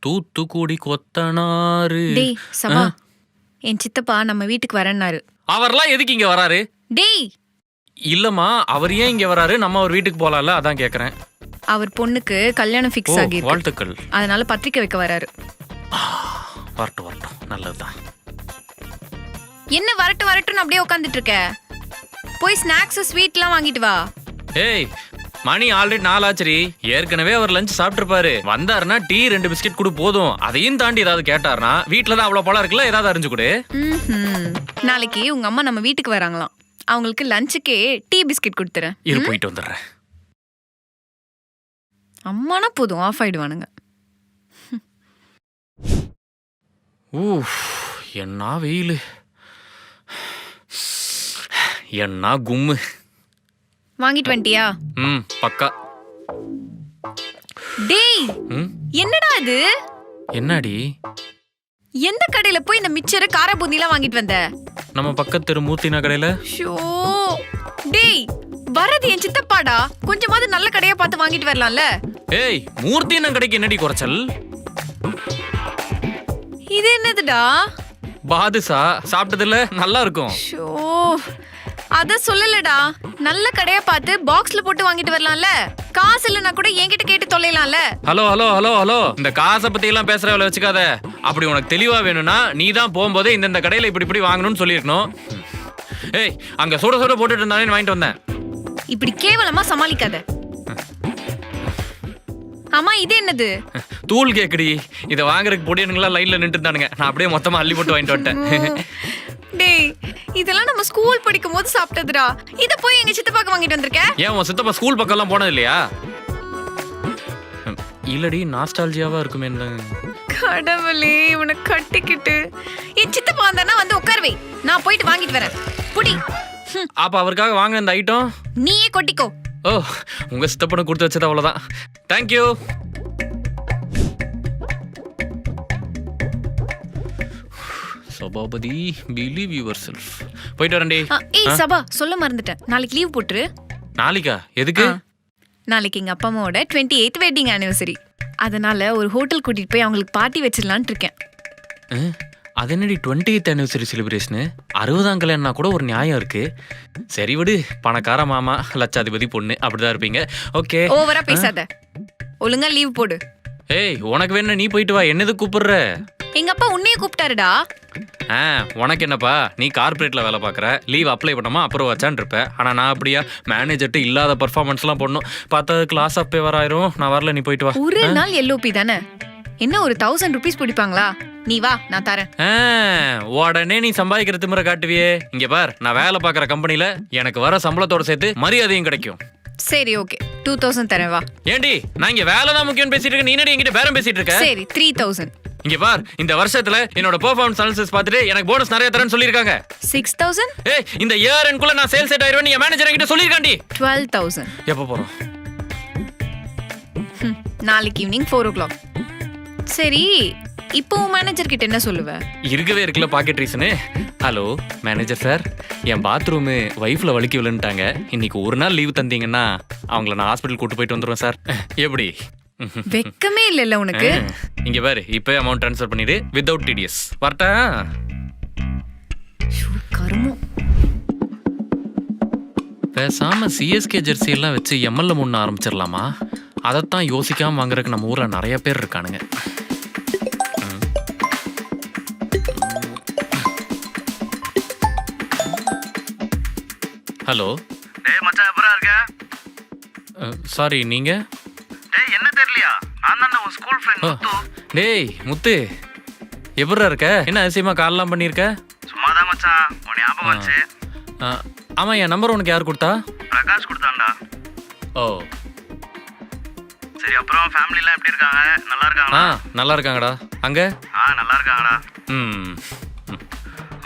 தூத்துக்குடி கொத்தனாரு. டேய் சபா, என் சித்தப்பா நம்ம வீட்டுக்கு வரேன்னாரு. அவர்லாம் எதுக்கு இங்க வராரு? டேய் இல்லம்மா, அவர் ஏன் இங்க வராரு? நம்ம அவர் வீட்டுக்கு போலாம்ல, அதான் கேக்குறேன். அவர் பொண்ணுக்கு கல்யாணம் ஃபிக்ஸ் ஆகிருக்கு. வாழ்த்துக்கள். அதனால பத்திரிக்கை வைக்க வராரு. வரட்டும் வரட்டும், நல்லதுதான். என்ன வரட்டு வரட்டுன்னு அப்படியே உட்காந்துட்டு இருக்க? போய் ஸ்நாக்ஸ் ஸ்வீட்லாம் வாங்கிட்டு வா. ஏய், மணி ஆல்ரெடி 4 ஆச்சுரி. ஏற்கனவே அவர் லஞ்ச் சாப்பிட்டுருப்பாரு. வந்தாருன்னா டீ 2 பிஸ்கெட் கொடு போதும். அதையும் தாண்டி ஏதாவது கேட்டாருன்னா வீட்டுல தான் அவ்வளவு பழம் இருக்குல்ல, ஏதாவது அறிஞ்சு கொடு. நாளைக்கு உங்க அம்மா நம்ம வீட்டுக்கு வராங்களாம். அவங்களுக்கு லஞ்சுக்கே டீ பிஸ்கெட் கொடுத்துறேன். இரு, போயிட்டு வந்துடுறேன். அம்மானா போதும், ஆஃப் ஆயிடுவானுங்க. என்ன வெயிலு, என்ன கும்மு. வாங்கிட்டு வந்துட்டியா? பக்கா. டேய், என்னடா இது? என்னடி? எந்த கடையில போய் இந்த மிச்சர் கார பூந்திலாம் வாங்கிட்டு வந்த? நம்ம பக்கத்து தெரு மூர்த்தினா கடையில. ஷோ டேய், வரது என் சித்தப்பாடா. கொஞ்சமாவது நல்ல கடையா பார்த்து வாங்கிட்டு வரலாம்ல. ஏய், மூர்த்தினா கடைக்கு என்னடி குறைச்சல்? இது என்னதுடா? பாதுஷா சாப்பிட்டதுல நல்லா இருக்கும். ஷோ அத சொல்லலடா. நல்ல கடையா பார்த்து பாக்ஸ்ல போட்டு வாங்கிட்டு வரலாம்ல. காசு இல்லனா கூட என்கிட்ட கேட்டு தொலைலாம்ல. ஹலோ ஹலோ ஹலோ ஹலோ, இந்த காசை பத்தி எல்லாம் பேசுறவள வச்சுக்காத. அப்படி உனக்கு தெளிவா வேணும்னா நீ தான் போகும்போது இந்த கடையில இப்படி இப்படி வாங்கணும்னு சொல்லிருக்கணும். ஏய், அங்க சுட சுட போட்டுட்டு இருந்தானே வாங்கிட்டு வந்தேன். இப்படி கேவலமா சமாளிக்காத. ஆமா, இது என்னது? தூள் கேக்குடி. இதை வாங்குறதுக்கு பொடியனுங்களா லைன்ல நின்று இருந்தானுங்க. நான் அப்படியே மொத்தமா அள்ளி போட்டு வாங்கிட்டு வந்துட்டேன். டேய், இதெல்லாம் நம்ம ஸ்கூல் படிக்கும் போது சாப்பிட்டதுடா. இத போய் எங்க சித்தப்பாக்கு வாங்கிட்டு வந்திருக்க? ஏன் உன் சித்தப்பா ஸ்கூல் பக்கம் எல்லாம் போனது இல்லையா? இல்லடி, நாஸ்டாலஜியாவா இருக்குமே. கடவுளே, இவனை கட்டிக்கிட்டு. என் சித்தப்பா வந்தானா வந்து உட்கார்வை. நான் போயிட்டு வாங்கிட்டு வரேன். புடி. அப்ப அவருக்காக வாங்கின இந்த ஐட்டம் நீயே கொட்டிக்கோ. ஓ, உங்க சித்தப்பனை கொடுத்து வச்சது அவ்வளவுதான். Thank you. Sabapathi, believe yourself. போயிட்டு வரேன்டி. ஏய் சபா, சொல்ல மறந்துட்டேன். நாளைக்கு லீவ் போட்டுரு. நாளைக்கா? எதுக்கு? நாளைக்கு எங்க அப்பா அம்மாவோட 28th வெட்டிங் ஆனிவர்சரி. அதனால ஒரு ஹோட்டல் கூட்டிட்டு போய் அவங்களுக்கு பார்ட்டி வச்சிடலான்னு இருக்கேன். அது என்னடி 20th anniversary செலிப்ரேஷனு? 60ஆம் கல்யாணம்னா கூட ஒரு நியாயம் இருக்கு. சரி விடு, பணக்கார மாமா, லட்சாதிபதி பொண்ணு, அப்படிதான் இருப்பீங்க. ஓகே, ஓவரா பேசாத. ஒழுங்கா லீவ் போடு. ஏய், உனக்கு வேணா நீ போயிட்டு வா. என்னது கூப்பிடுற? எங்க அப்பா உன்னையே கூப்பிட்டாருடா. உனக்கு என்னப்பா, நீ கார்பரேட்ல வேலை பார்க்குற. லீவ் அப்ளை பண்ணாமா அப்புறம் வச்சான் இருப்ப. ஆனால் நான் அப்படியா, மேனேஜர்ட்டு இல்லாத பர்ஃபார்மன்ஸ்லாம் பண்ணணும். பார்த்ததுக்கு லாஸ் ஆஃப் பேவர் ஆயிரும். நான் வரல, நீ போயிட்டு வா. ஒரு நாள் எல்ஓபி தானே, என்ன ஒரு 1000 rupees பிடிப்பாங்களா? நீ வா, நான் தரேன். உடனே நீ சம்பாதிக்கிற திமிரை காட்டுவியே. இங்க பார், நான் வேலை பார்க்குற கம்பெனில எனக்கு வர சம்பளத்தோட சேர்த்து மரியாதையும் கிடைக்கும். சரி, ஓகே, 2000 தரேன், வா. ஏண்டி, நான் இங்க வேலை தான் முக்கியம் பேசிட்டு இருக்கேன். நீ என்னடி என்கிட்ட பேரம் பேசிட்டு இருக்க? சரி, 3000. இங்க பார், இந்த வருஷத்துல என்னோட பெர்ஃபார்மன்ஸ் அனாலிசிஸ் பார்த்துட்டு எனக்கு போனஸ் நிறைய தரேன்னு சொல்லிருக்காங்க. 6000. ஏய், இந்த இயர் எண்ட்குள்ள நான் சேல்ஸ் செட் ஆயிடுவேன். நீ மேனேஜர் என்கிட்ட சொல்லிருக்காண்டி. 12000. எப்ப போறோம்? நாளைக்கு ஈவினிங் 4 o'clock. சரி, இப்போ மேனேஜர் கிட்ட என்ன சொல்லுவ? இருக்கவே இருக்குல்ல pocket reason. Hello manager sir, என் பாத்ரூமு வைஃப்ல வலிக்க விழுந்துட்டாங்க. இன்னைக்கு ஒரு நாள் லீவ் தந்தீங்கன்னா அவங்கள நான் ஹாஸ்பிட்டல் கூட்டு போயிட்டு வந்துடுவேன் சார். எப்படி? வெக்கமே இல்லைல்ல உனக்கு? இங்க பாரு, இப்போ அமௌண்ட் ட்ரான்ஸ்ஃபர் பண்ணிடு வித்அவுட் டிடிஎஸ். வரட்டா? கருமோ. பேசாம சிஎஸ்கே ஜெர்சி எல்லாம் வச்சு எம்எல்ஏ முன்ன ஆரம்பிச்சிடலாமா? அதைத்தான் யோசிக்காம வாங்குறதுக்கு நம்ம ஊர்ல நிறைய பேர் இருக்கானுங்க. ஹலோ. டேய் மச்சான், எப்பரா இருக்க? சாரி, நீங்க? டேய், என்ன தெரியலையா? நான் தான் உன் ஸ்கூல் ஃப்ரெண்ட் முத்து. டேய் முத்து, எப்பரா இருக்க? என்ன அதிசயமா கால்லாம் பண்ணியிருக்க? சும்மாதான் மச்சான், உன் ஞாபகம் வந்துச்சு. ஆமா, என் நம்பர் உனக்கு யார் கொடுத்தா? பிரகாஷ் கொடுத்தான்டா. ஓ சரி, அப்புறம் ஃபேமிலிலாம் எப்படி இருக்காங்க? நல்லா இருக்காங்களா? நல்லா இருக்காங்கடா. அங்க? நல்லா இருக்காங்கடா.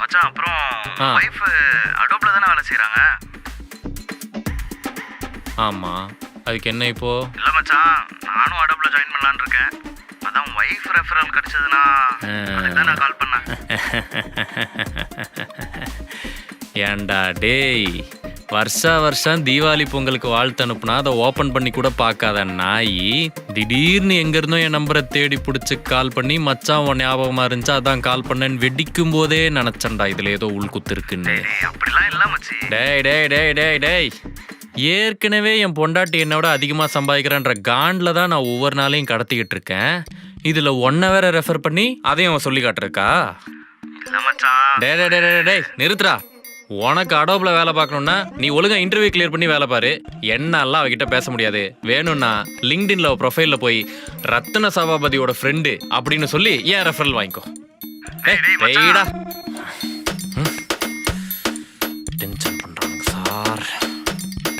மச்சான், அப்புறம் வைஃப் அடோப்ல தானே வேலை செய்றாங்க? ஆமா, அதுக்கு என்ன இப்போ? இல்ல மச்சான், நானும் அடோப்ல ஜாயின் பண்ணலாம்னு இருக்கேன். அதான் வைஃப் ரெஃபரல் கிடைச்சதுன்னா அதுதான் நான் கால் பண்ணேன். ஏண்டா டேய், வருஷா வருஷம் தீபாவளி பொங்கலுக்கு வாழ்த்து அனுப்புனா அதை ஓபன் பண்ணி கூட பார்க்காத நாய் திடீர்னு எங்க இருந்தோ என் நம்பரை தேடி பிடிச்சி கால் பண்ணி மச்சான் உன் ஞாபகமா இருந்துச்சு அதான் கால் பண்ணேன்னு வெடிக்கும் போதே நினைச்சேன்டா இதுல ஏதோ உள்குத்து இருக்குன்னு. அப்படிலாம் இல்ல மச்சி. டேய் டேய் டேய் டேய் டேய் ஏற்கனவே என் பொண்டாட்டி என்னோட அதிகமாக சம்பாதிக்கிறேன்ற காண்டில் தான் நான் ஒவ்வொரு நாளையும் கடத்திக்கிட்டு இருக்கேன். இதில் ஒன்றை வேற ரெஃபர் பண்ணி அதையும் அவன் சொல்லி காட்டுருக்கா? இல்ல மச்சான். டே டே டே டே டேய் நிறுத்துறா. உனக்கு அடோப்ல வேலை பார்க்கணும்னா நீ ஒழுங்கா இன்டர்வியூ கிளியர் பண்ணி வேலை பாரு. என்னெல்லாம் அவகிட்ட பேச முடியாது. வேணும்னா லிங்க்டின்ல ப்ரொஃபைல்ல போய் ரத்ன சபாபதியோட ஃப்ரெண்டு அப்படின்னு சொல்லி ஏன் ரெஃபரல் வாங்கிக்கோ. டேய்டா